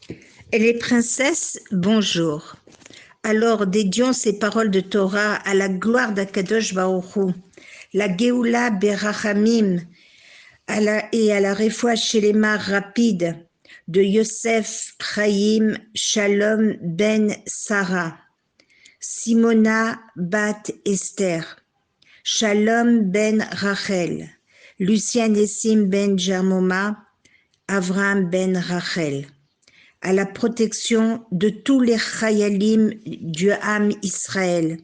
Et les princesses, bonjour. Alors dédions ces paroles de Torah à la gloire d'Akadosh Baruch Hu, la Geoula Berachamim, et à la réfoua Shelema rapide de Yosef Chaim Shalom ben Sarah, Simona bat Esther, Shalom ben Rachel, Lucien Nessim ben Jermoma, Avraham ben Rachel, à la protection de tous les chayalim du Ham Israël,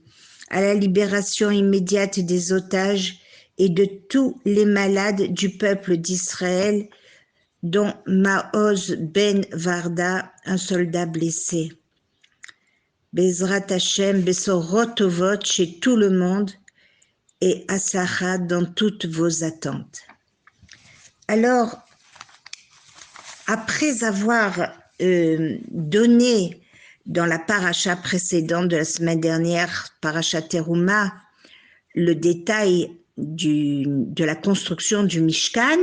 à la libération immédiate des otages et de tous les malades du peuple d'Israël, dont Maoz ben Varda, un soldat blessé. Bezrat Hashem, Besorot Tovot chez tout le monde et Asacha dans toutes vos attentes. Alors, après avoir donné dans la paracha précédente de la semaine dernière, paracha Teruma, le détail de la construction du Mishkan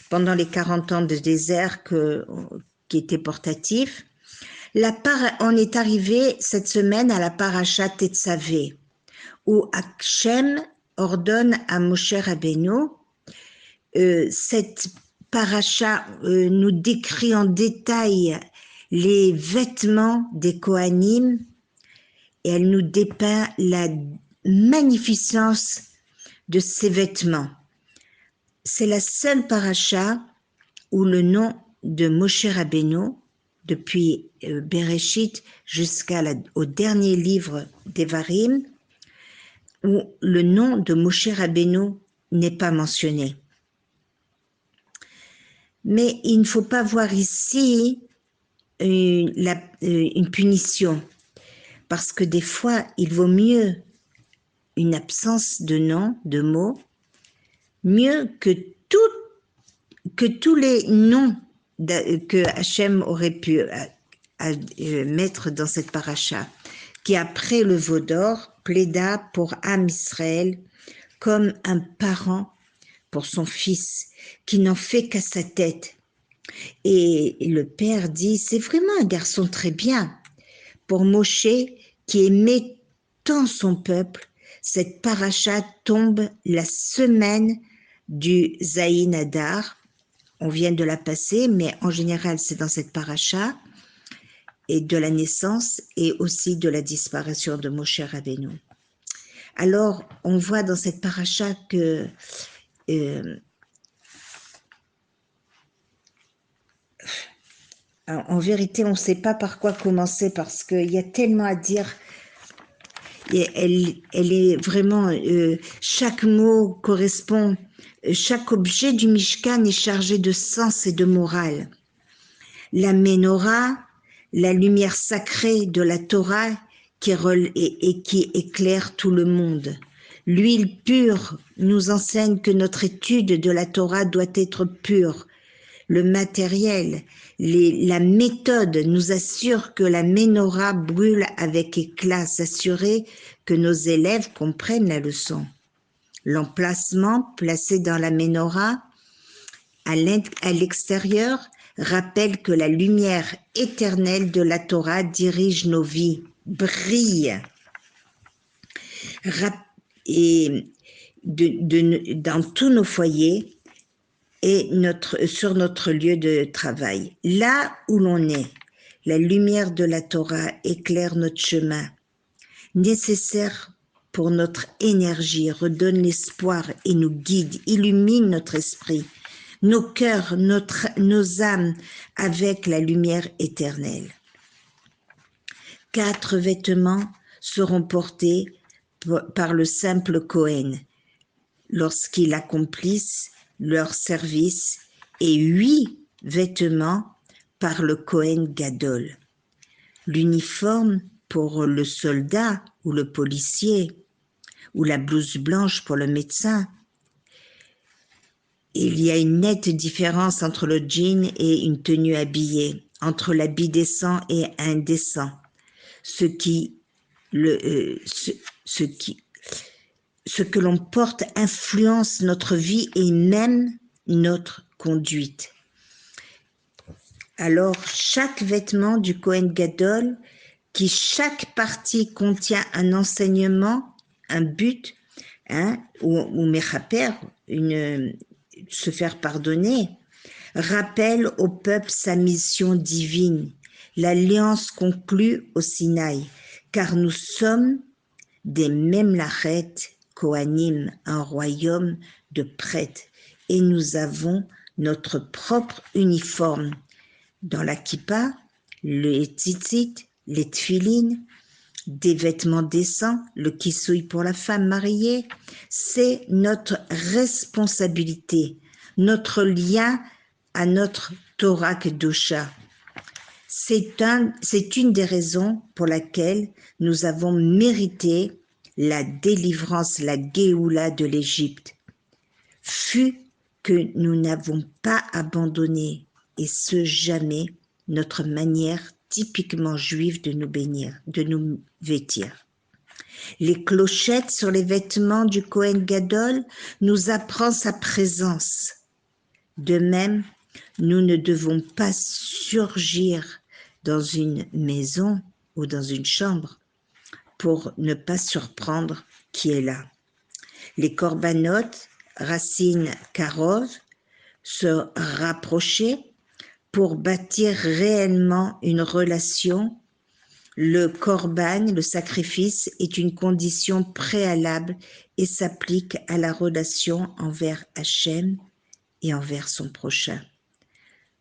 pendant les 40 ans de désert qui était portatif, on est arrivé cette semaine à la paracha Tetzavé, où Hachem ordonne à Moshe Rabbeinu cette paracha nous décrit en détail les vêtements des Kohanim et elle nous dépeint la magnificence de ces vêtements. C'est la seule paracha où le nom de Moshe Rabbeinu, depuis Bereshit jusqu'au dernier livre d'Evarim, où le nom de Moshe Rabbeinu n'est pas mentionné. Mais il ne faut pas voir ici une punition, parce que des fois, il vaut mieux une absence de nom, de mots, mieux que tous les noms que Hachem aurait pu mettre dans cette paracha, qui après le veau d'or plaida pour Am Israël comme un parent pour son fils, qui n'en fait qu'à sa tête. Et le père dit, c'est vraiment un garçon très bien. Pour Moshe, qui aimait tant son peuple, cette paracha tombe la semaine du Zayin Adar. On vient de la passer, mais en général, c'est dans cette paracha, et de la naissance et aussi de la disparition de Moshe Rabbeinu. Alors, on voit dans cette paracha que en vérité, on ne sait pas par quoi commencer parce qu'il y a tellement à dire. Et elle est vraiment, chaque mot correspond, chaque objet du Mishkan est chargé de sens et de morale. La Ménorah, la lumière sacrée de la Torah qui éclaire tout le monde. L'huile pure nous enseigne que notre étude de la Torah doit être pure. Le matériel, la méthode nous assure que la Ménorah brûle avec éclat, s'assurer que nos élèves comprennent la leçon. L'emplacement placé dans la Ménorah à l'extérieur rappelle que la lumière éternelle de la Torah dirige nos vies, brille dans tous nos foyers et sur notre lieu de travail. Là où l'on est, la lumière de la Torah éclaire notre chemin, nécessaire pour notre énergie, redonne l'espoir et nous guide, illumine notre esprit, nos cœurs, nos âmes avec la lumière éternelle. 4 vêtements seront portés par le simple Kohen lorsqu'ils accomplissent leur service et 8 vêtements par le Kohen Gadol. L'uniforme pour le soldat ou le policier ou la blouse blanche pour le médecin. Il y a une nette différence entre le jean et une tenue habillée, entre l'habit décent et indécent. Ce que l'on porte influence notre vie et même notre conduite. Alors, chaque vêtement du Kohen Gadol, qui chaque partie contient un enseignement, un but, ou mechaper, se faire pardonner, rappelle au peuple sa mission divine, l'alliance conclue au Sinaï, car nous sommes des Memlachet Kohanim, un royaume de prêtres, et nous avons notre propre uniforme. Dans la kippa, les tzitzit, les tfilines, des vêtements décents, le kissoui pour la femme mariée, c'est notre responsabilité, notre lien à notre Torah Kedusha. C'est une des raisons pour laquelle nous avons mérité la délivrance, la Géoula de l'Égypte. Fut que nous n'avons pas abandonné, et ce jamais, notre manière typiquement juive de nous bénir, de nous vêtir. Les clochettes sur les vêtements du Kohen Gadol nous apprend sa présence. De même, nous ne devons pas surgir dans une maison ou dans une chambre pour ne pas surprendre qui est là. Les corbanotes, racines karov, se rapprocher pour bâtir réellement une relation. Le korban, le sacrifice, est une condition préalable et s'applique à la relation envers Hachem et envers son prochain.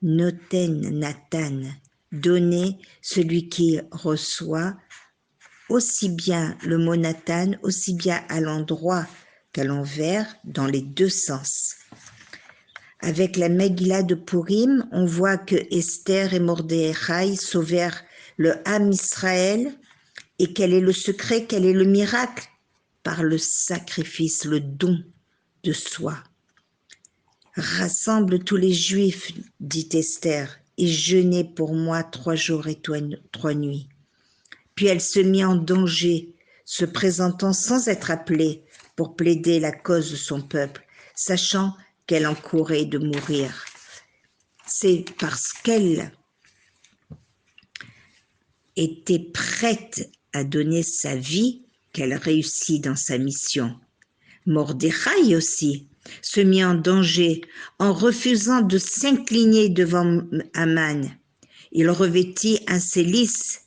Noten Nathan, donner, celui qui reçoit, aussi bien le mot Nathan, aussi bien à l'endroit qu'à l'envers, dans les deux sens. Avec la Megillah de Purim, on voit que Esther et Mordechai sauvèrent le Ham Israël. Et quel est le secret, quel est le miracle? Par le sacrifice, le don de soi. Rassemble tous les Juifs, dit Esther, et jeûnez pour moi 3 jours et 3 nuits. Puis elle se mit en danger, se présentant sans être appelée pour plaider la cause de son peuple, sachant qu'elle encourait de mourir. C'est parce qu'elle était prête à donner sa vie qu'elle réussit dans sa mission. Mordechai aussi se mit en danger en refusant de s'incliner devant Aman. Il revêtit un cilice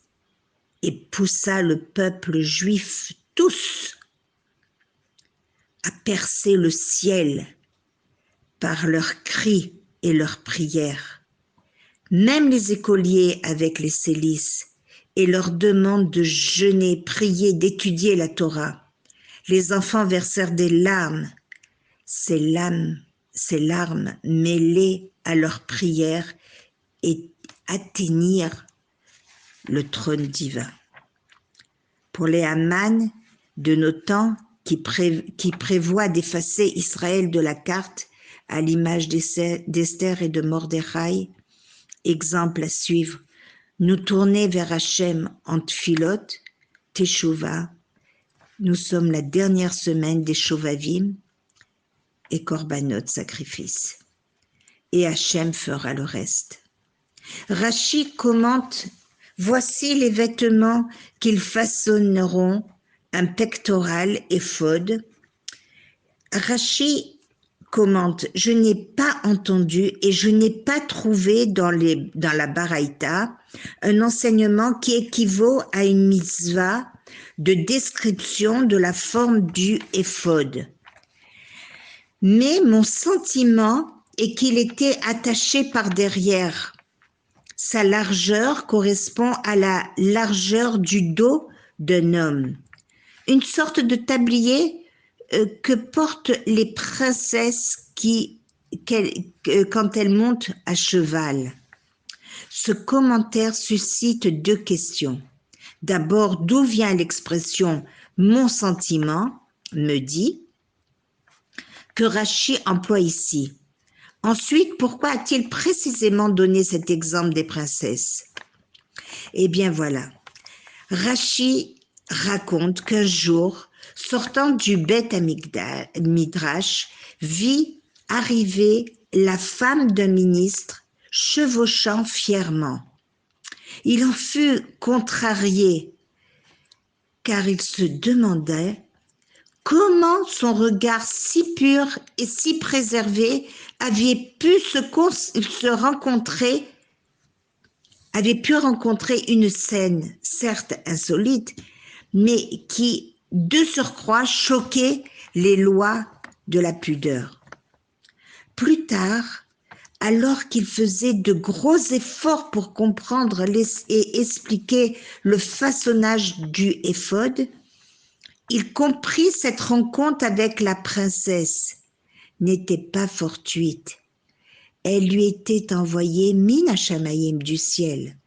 et poussa le peuple juif tous à percer le ciel par leurs cris et leurs prières. Même les écoliers avec les cilices et leur demande de jeûner, prier, d'étudier la Torah. Les enfants versèrent des larmes, ces larmes mêlées à leurs prières et atteignirent le trône divin. Pour les Haman de nos temps qui prévoient d'effacer Israël de la carte à l'image d'Esther et de Mordechai, exemple à suivre, nous tourner vers Hachem en tfilot, teshuva. Nous sommes la dernière semaine des Shovavim et Korbanot, sacrifice. Et Hachem fera le reste. Rashi commente, voici les vêtements qu'ils façonneront, un pectoral éphod. Rashi commente, je n'ai pas entendu et je n'ai pas trouvé dans la Baraïta un enseignement qui équivaut à une mitzvah de description de la forme du éphod. Mais mon sentiment est qu'il était attaché par derrière. Sa largeur correspond à la largeur du dos d'un homme. Une sorte de tablier que portent les princesses quand elles montent à cheval. Ce commentaire suscite 2 questions. D'abord, d'où vient l'expression « mon sentiment » me dit que Rashi emploie ici. Ensuite, pourquoi a-t-il précisément donné cet exemple des princesses? Eh bien voilà, Rashi raconte qu'un jour, sortant du Beth Midrash, vit arriver la femme d'un ministre chevauchant fièrement. Il en fut contrarié, car il se demandait comment son regard si pur et si préservé avait pu rencontrer une scène, certes insolite, mais qui, de surcroît, choquait les lois de la pudeur. Plus tard, alors qu'il faisait de gros efforts pour comprendre et expliquer le façonnage du éphod, il comprit cette rencontre avec la princesse n'était pas fortuite. Elle lui était envoyée min hashamayim du ciel,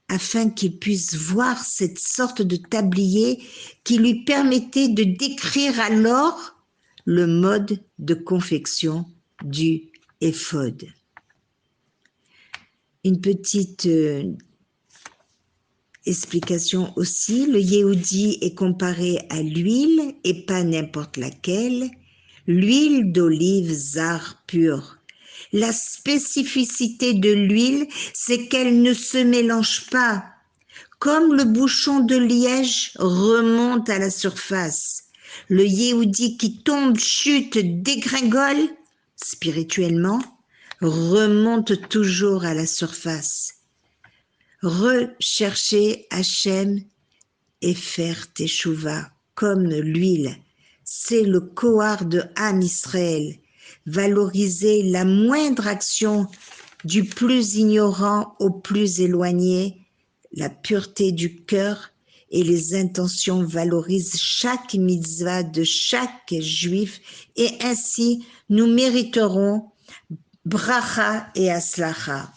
afin qu'il puisse voir cette sorte de tablier qui lui permettait de décrire alors le mode de confection du éphod. Une petite explication aussi, le Yehudi est comparé à l'huile et pas n'importe laquelle, l'huile d'olive zar pure. La spécificité de l'huile, c'est qu'elle ne se mélange pas. Comme le bouchon de liège remonte à la surface, le Yehudi qui tombe, chute, dégringole, spirituellement, remonte toujours à la surface. Rechercher Hachem et faire teshuva comme l'huile. C'est le kohar de Am Israël. Valoriser la moindre action du plus ignorant au plus éloigné, la pureté du cœur et les intentions valorisent chaque mitzvah de chaque juif et ainsi nous mériterons bracha et aslacha.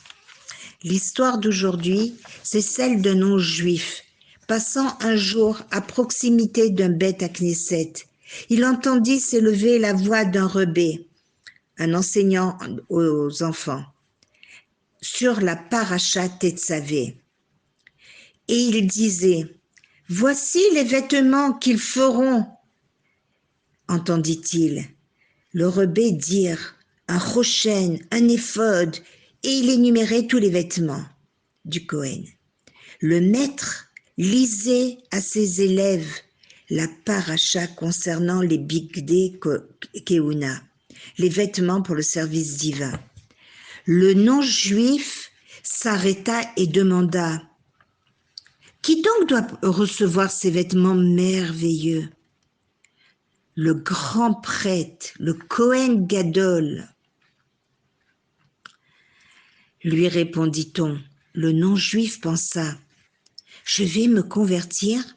L'histoire d'aujourd'hui, c'est celle d'un non-juif passant un jour à proximité d'un beth à Knesset. Il entendit s'élever la voix d'un rebbe, un enseignant aux enfants, sur la paracha Tetzavé. Et il disait, « Voici les vêtements qu'ils feront, entendit-il. Le rebbe dire, un rochen, un éphod, et il énumérait tous les vêtements du Kohen. Le maître lisait à ses élèves la paracha concernant les bigdei keuna, les vêtements pour le service divin. Le non-juif s'arrêta et demanda « Qui donc doit recevoir ces vêtements merveilleux ?» Le grand prêtre, le Kohen Gadol. Lui répondit-on. Le non-juif pensa « Je vais me convertir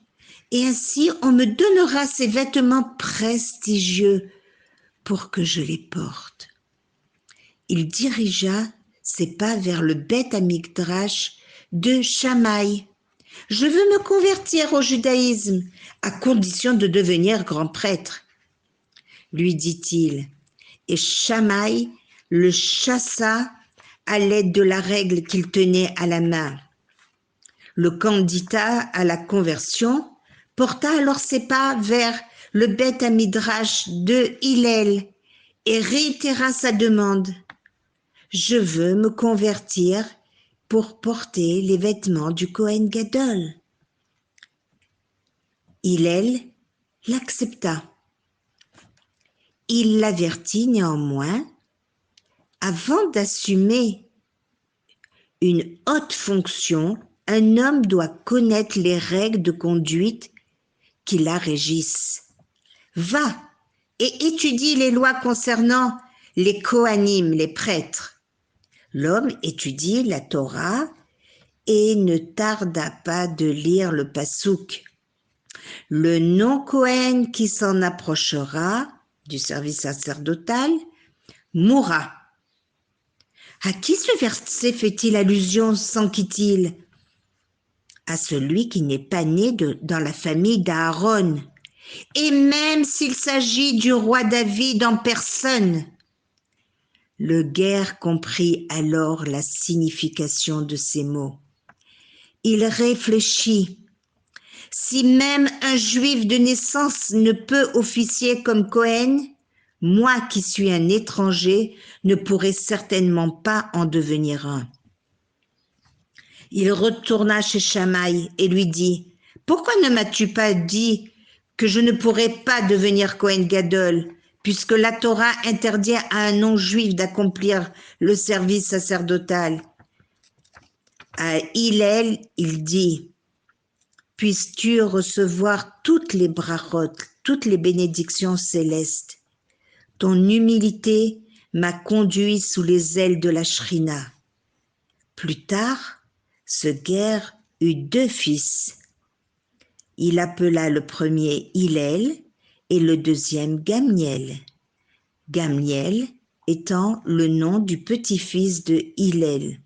et ainsi on me donnera ces vêtements prestigieux pour que je les porte. » Il dirigea ses pas vers le Beth Amikdash de Shammai. « Je veux me convertir au judaïsme à condition de devenir grand prêtre. » lui dit-il, et Shammai le chassa à l'aide de la règle qu'il tenait à la main. Le candidat à la conversion porta alors ses pas vers le Beth Amidrash de Hillel et réitéra sa demande. « Je veux me convertir pour porter les vêtements du Kohen Gadol. » Hillel l'accepta. Il l'avertit néanmoins, avant d'assumer une haute fonction, un homme doit connaître les règles de conduite qui la régissent. Va et étudie les lois concernant les Kohanim, les prêtres. L'homme étudie la Torah et ne tarda pas de lire le passouk. Le non-Kohen qui s'en approchera du service sacerdotal mourra. À qui ce verset fait-il allusion, s'enquit-il ? À celui qui n'est pas né dans la famille d'Aaron, et même s'il s'agit du roi David en personne. Le guerre comprit alors la signification de ces mots. Il réfléchit. Si même un juif de naissance ne peut officier comme Kohen, Moi qui suis un étranger ne pourrai certainement pas en devenir un. Il retourna chez Shamaï et lui dit, « Pourquoi ne m'as-tu pas dit que je ne pourrais pas devenir Kohen Gadol, puisque la Torah interdit à un non-juif d'accomplir le service sacerdotal ?» À Hillel, il dit, « Puisses-tu recevoir toutes les brachot, toutes les bénédictions célestes. Ton humilité m'a conduit sous les ailes de la Shrina. » Plus tard, ce guerre eut 2 fils. Il appela le premier Hillel et le deuxième Gamliel. Gamliel étant le nom du petit-fils de Hillel.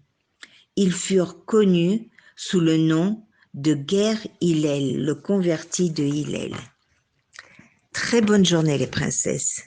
Ils furent connus sous le nom de Ger Hillel, le converti de Hillel. Très bonne journée les princesses.